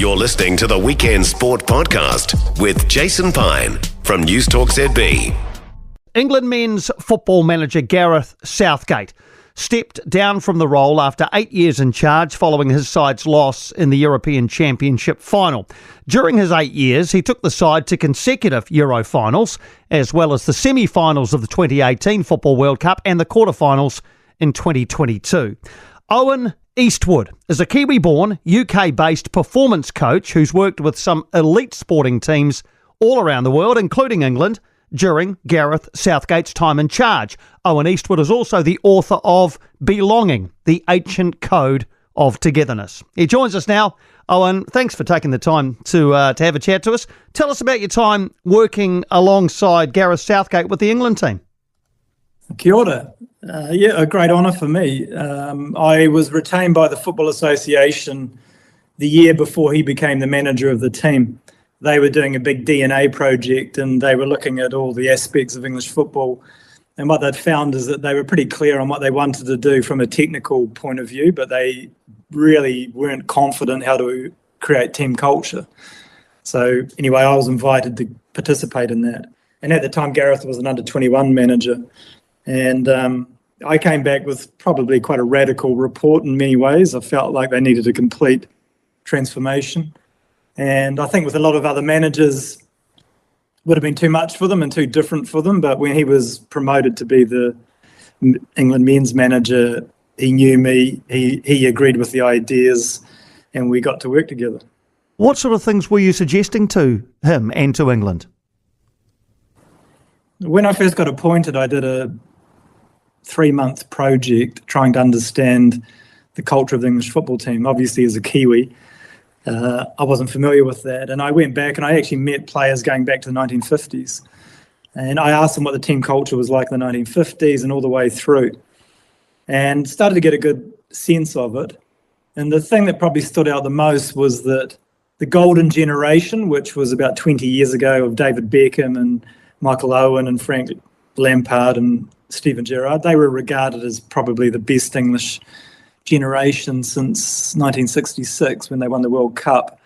You're listening to the Weekend Sport Podcast with Jason Pine from News Talk ZB. England men's football manager Gareth Southgate stepped down from the role after 8 years in charge following his side's loss in the European Championship final. During his 8 years, he took the side to consecutive Euro finals, as well as the semi-finals of the 2018 FIFA World Cup and the quarterfinals in 2022. Owen Eastwood is a Kiwi-born, UK-based performance coach who's worked with some elite sporting teams all around the world, including England, during Gareth Southgate's time in charge. Owen Eastwood is also the author of Belonging, the Ancient Code of Togetherness. He joins us now. Owen, thanks for taking the time to have a chat to us. Tell us about your time working alongside Gareth Southgate with the England team. Kia ora. A great honour for me. I was retained by the Football Association the year before he became the manager of the team. They were doing a big DNA project and they were looking at all the aspects of English football. And what they'd found is that they were pretty clear on what they wanted to do from a technical point of view, but they really weren't confident how to create team culture. So anyway, I was invited to participate in that. And at the time, Gareth was an under-21 manager. And I came back with probably quite a radical report in many ways. I felt like they needed a complete transformation. And I think with a lot of other managers, would have been too much for them and too different for them. But when he was promoted to be the England men's manager, he knew me, he agreed with the ideas, and we got to work together. What sort of things were you suggesting to him and to England? When I first got appointed, I did a 3-month project trying to understand the culture of the English football team. Obviously, as a Kiwi, I wasn't familiar with that. And I went back and I actually met players going back to the 1950s. And I asked them what the team culture was like in the 1950s and all the way through. And started to get a good sense of it. And the thing that probably stood out the most was that the golden generation, which was about 20 years ago, of David Beckham and Michael Owen and Frank Lampard and Steven Gerrard, they were regarded as probably the best English generation since 1966 when they won the World Cup.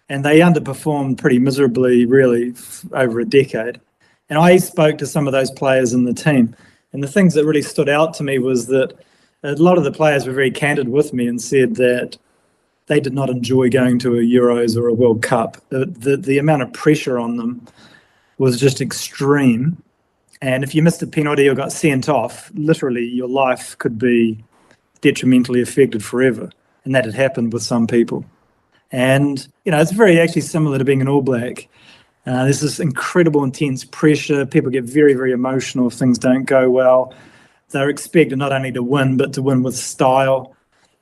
And they underperformed pretty miserably, really, over a decade. And I spoke to some of those players in the team. And the things that really stood out to me was that a lot of the players were very candid with me and said that they did not enjoy going to a Euros or a World Cup. The amount of pressure on them was just extreme. And if you missed a penalty or got sent off, literally your life could be detrimentally affected forever. And that had happened with some people. And, it's very actually similar to being an All Black. There's this incredible intense pressure. People get very, very emotional if things don't go well. They're expected not only to win, but to win with style.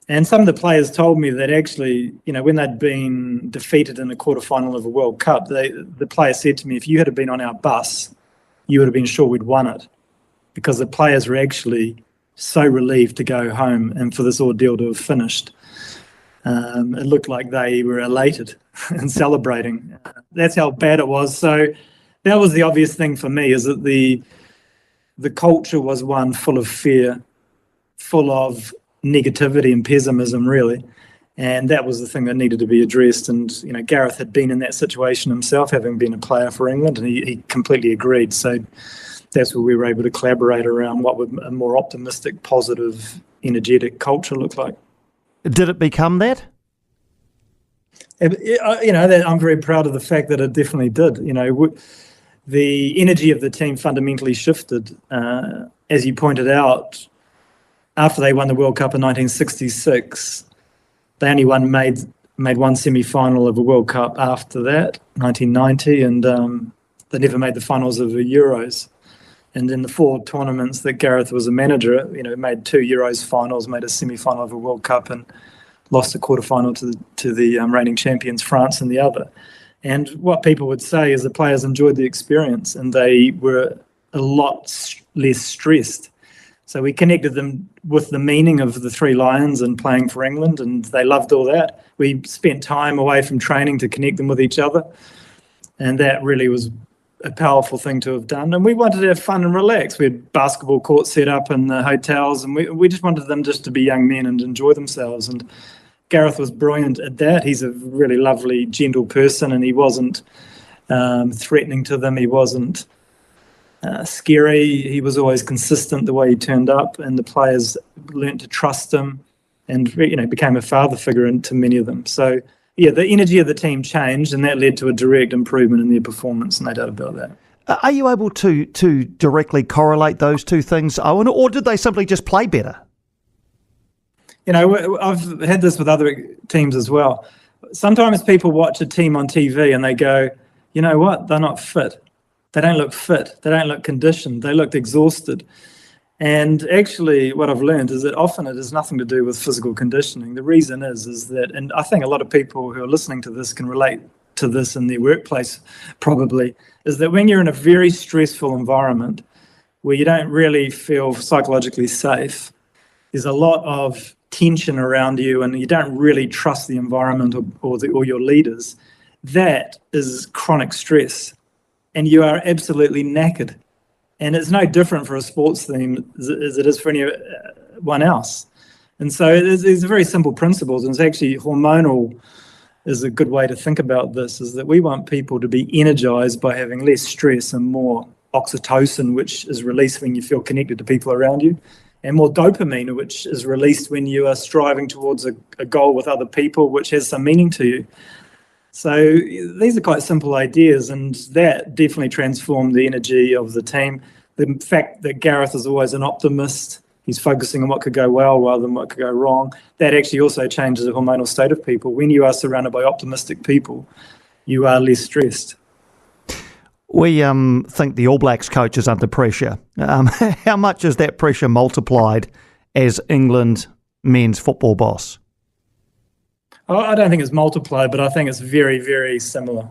And some of the players told me that actually, when they'd been defeated in a quarterfinal of a World Cup, the player said to me, if you had been on our bus, you would have been sure we'd won it, because the players were actually so relieved to go home and for this ordeal to have finished. It looked like they were elated and celebrating. That's how bad it was. So that was the obvious thing for me, is that the culture was one full of fear, full of negativity and pessimism, really. And that was the thing that needed to be addressed. And, Gareth had been in that situation himself, having been a player for England, and he completely agreed. So that's where we were able to collaborate around what would a more optimistic, positive, energetic culture look like. Did it become that? I'm very proud of the fact that it definitely did. The energy of the team fundamentally shifted. As you pointed out, after they won the World Cup in 1966, they only made one semi-final of a World Cup after that, 1990, and they never made the finals of the Euros. And in the 4 tournaments that Gareth was a manager, made 2 Euros finals, made a semi-final of a World Cup, and lost the quarterfinal to the reigning champions, France, in the other. And what people would say is the players enjoyed the experience and they were a lot less stressed. So we connected them with the meaning of the 3 Lions and playing for England, and they loved all that. We spent time away from training to connect them with each other, and that really was a powerful thing to have done. And we wanted to have fun and relax. We had basketball courts set up in the hotels, and we just wanted them just to be young men and enjoy themselves. And Gareth was brilliant at that. He's a really lovely, gentle person, and he wasn't threatening to them. He wasn't scary. He was always consistent the way he turned up, and the players learnt to trust him, and became a father figure to many of them. So yeah, the energy of the team changed, and that led to a direct improvement in their performance, no doubt about that. Are you able to directly correlate those two things, Owen, or did they simply just play better? I've had this with other teams as well. Sometimes people watch a team on TV and they go, you know what, they're not fit. They don't look fit. They don't look conditioned. They looked exhausted. And actually what I've learned is that often it has nothing to do with physical conditioning. The reason is that, and I think a lot of people who are listening to this can relate to this in their workplace probably, is that when you're in a very stressful environment where you don't really feel psychologically safe, there's a lot of tension around you and you don't really trust the environment or your leaders, that is chronic stress. And you are absolutely knackered. And it's no different for a sports team as it is for anyone else. And so there's very simple principles, and it's actually hormonal is a good way to think about this, is that we want people to be energized by having less stress and more oxytocin, which is released when you feel connected to people around you, and more dopamine, which is released when you are striving towards a goal with other people, which has some meaning to you. So these are quite simple ideas, and that definitely transformed the energy of the team. The fact that Gareth is always an optimist, he's focusing on what could go well rather than what could go wrong, that actually also changes the hormonal state of people. When you are surrounded by optimistic people, you are less stressed. We think the All Blacks coach is under pressure. How much is that pressure multiplied as England men's football boss? I don't think it's multiplied, but I think it's very, very similar.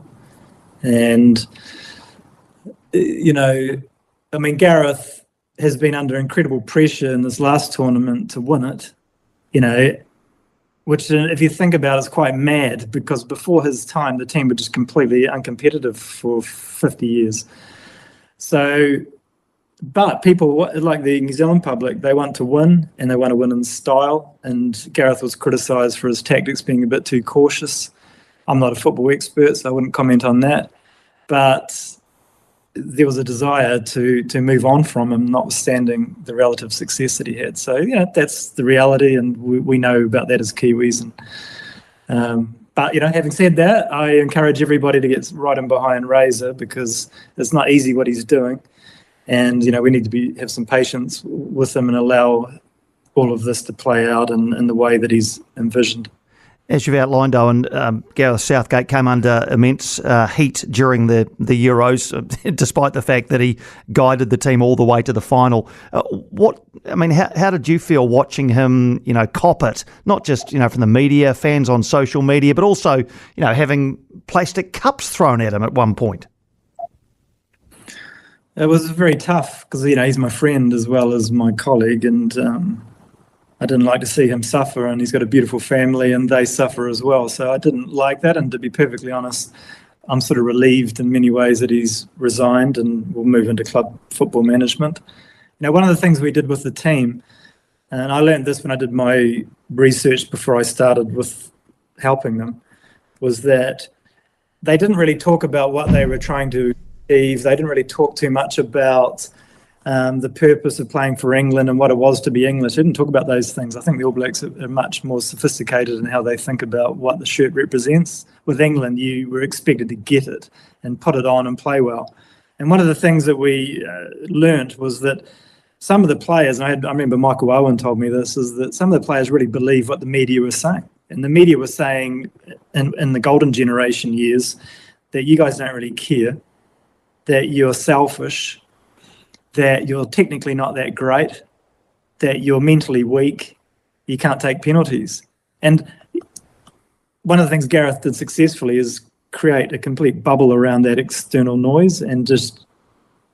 And, Gareth has been under incredible pressure in this last tournament to win it, which if you think about it, is quite mad, because before his time, the team were just completely uncompetitive for 50 years. So, but people like the New Zealand public, they want to win, and they want to win in style. And Gareth was criticised for his tactics being a bit too cautious. I'm not a football expert, so I wouldn't comment on that. But there was a desire to move on from him, notwithstanding the relative success that he had. So, that's the reality, and we know about that as Kiwis. But, having said that, I encourage everybody to get right in behind Razor, because it's not easy what he's doing. And, we need to have some patience with him and allow all of this to play out in the way that he's envisioned. As you've outlined, Owen, Gareth Southgate came under immense heat during the Euros, despite the fact that he guided the team all the way to the final. How did you feel watching him, cop it? Not just, from the media, fans on social media, but also, having plastic cups thrown at him at one point. It was very tough because, he's my friend as well as my colleague, and I didn't like to see him suffer, and he's got a beautiful family and they suffer as well. So I didn't like that, and to be perfectly honest, I'm sort of relieved in many ways that he's resigned and will move into club football management. One of the things we did with the team, and I learned this when I did my research before I started with helping them, was that they didn't really talk about what they were trying to achieve. They didn't really talk too much about the purpose of playing for England and what it was to be English. They didn't talk about those things. I think the All Blacks are much more sophisticated in how they think about what the shirt represents. With England, you were expected to get it and put it on and play well. And one of the things that we learnt was that some of the players, and I remember Michael Owen told me this, is that some of the players really believe what the media was saying. And the media was saying in the golden generation years that you guys don't really care, that you're selfish, that you're technically not that great, that you're mentally weak, you can't take penalties. And one of the things Gareth did successfully is create a complete bubble around that external noise and just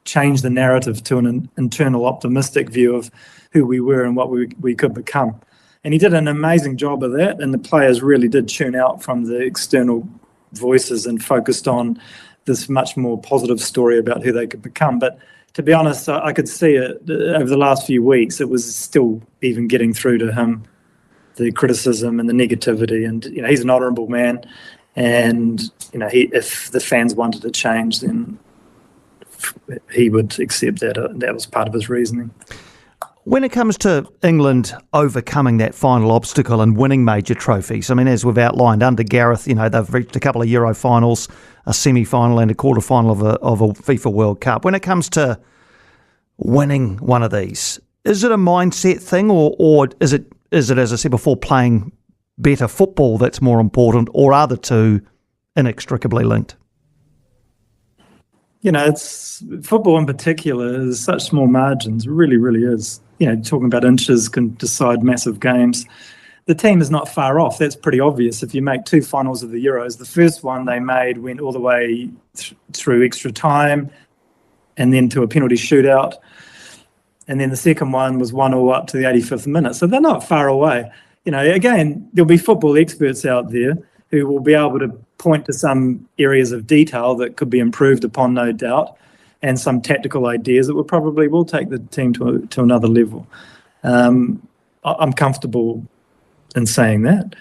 change the narrative to an internal optimistic view of who we were and what we could become. And he did an amazing job of that, and the players really did tune out from the external voices and focused on this much more positive story about who they could become. But to be honest, I could see it over the last few weeks. It was still even getting through to him the criticism and the negativity. And he's an honourable man, and if the fans wanted to change, then he would accept that. That was part of his reasoning. When it comes to England overcoming that final obstacle and winning major trophies, I mean, as we've outlined under Gareth, they've reached a couple of Euro finals, a semi-final and a quarter-final of a FIFA World Cup. When it comes to winning one of these, is it a mindset thing, or is it, as I said before, playing better football that's more important, or are the two inextricably linked? It's football in particular is such small margins. It really, really is. Talking about inches can decide massive games. The team is not far off. That's pretty obvious. If you make two finals of the Euros, the first one they made went all the way through extra time and then to a penalty shootout. And then the second one was 1-1 up to the 85th minute. So they're not far away. Again, there'll be football experts out there who will be able to point to some areas of detail that could be improved upon, no doubt, and some tactical ideas that will take the team to another level. I'm comfortable in saying that.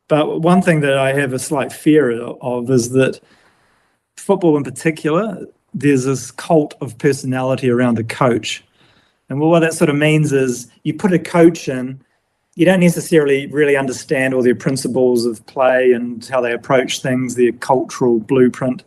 But one thing that I have a slight fear of is that football in particular, there's this cult of personality around the coach. And what that sort of means is you put a coach in, you don't necessarily really understand all their principles of play and how they approach things, their cultural blueprint.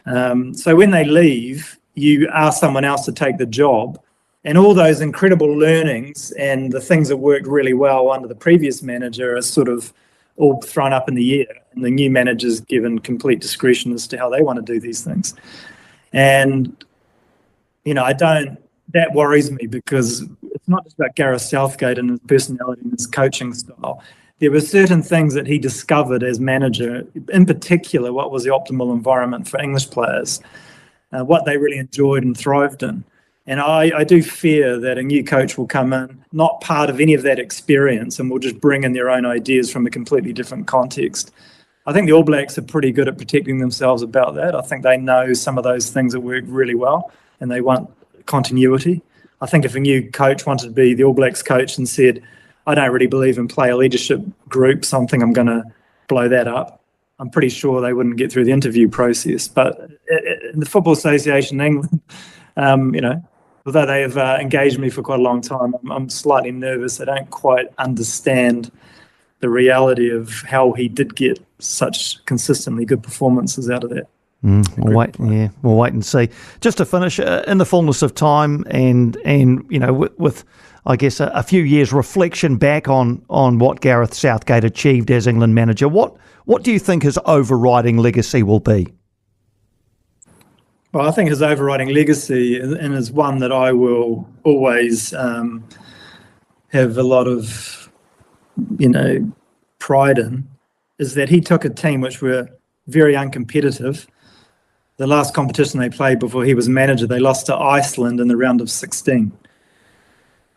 So when they leave, you ask someone else to take the job, and all those incredible learnings and the things that worked really well under the previous manager are sort of all thrown up in the air, and the new manager's given complete discretion as to how they want to do these things. And, that worries me, because it's not just about Gareth Southgate and his personality and his coaching style. There were certain things that he discovered as manager, in particular, what was the optimal environment for English players, what they really enjoyed and thrived in. And I do fear that a new coach will come in, not part of any of that experience, and will just bring in their own ideas from a completely different context. I think the All Blacks are pretty good at protecting themselves about that. I think they know some of those things that work really well, and they want continuity. I think if a new coach wanted to be the All Blacks coach and said, I don't really believe in player leadership groups, I think I'm going to blow that up, I'm pretty sure they wouldn't get through the interview process. But in the Football Association in England, although they have engaged me for quite a long time, I'm slightly nervous. I don't quite understand the reality of how he did get such consistently good performances out of that. We'll wait and see. Just to finish, in the fullness of time, and with I guess a few years reflection back on what Gareth Southgate achieved as England manager, what do you think his overriding legacy will be? Well, I think his overriding legacy, and is one that I will always have a lot of pride in, is that he took a team which were very uncompetitive. The last competition they played before he was manager, they lost to Iceland in the round of 16.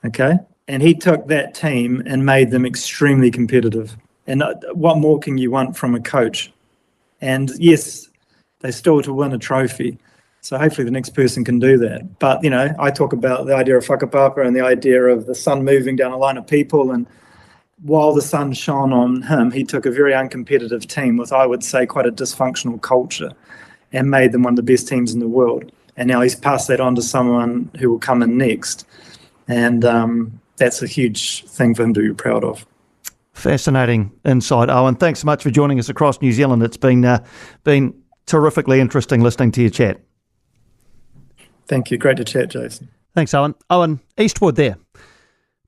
Okay? And he took that team and made them extremely competitive. And what more can you want from a coach? And yes, they still to win a trophy. So hopefully the next person can do that. But, I talk about the idea of whakapapa and the idea of the sun moving down a line of people. And while the sun shone on him, he took a very uncompetitive team with, I would say, quite a dysfunctional culture, and made them one of the best teams in the world. And now he's passed that on to someone who will come in next. And that's a huge thing for him to be proud of. Fascinating insight, Owen. Thanks so much for joining us across New Zealand. It's been terrifically interesting listening to your chat. Thank you. Great to chat, Jason. Thanks, Owen. Owen Eastwood there,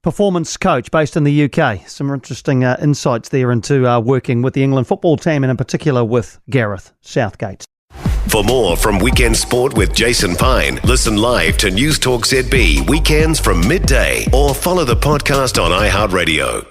performance coach based in the UK. Some interesting insights there into working with the England football team, and in particular with Gareth Southgate. For more from Weekend Sport with Jason Pine, listen live to News Talk ZB weekends from midday, or follow the podcast on iHeartRadio.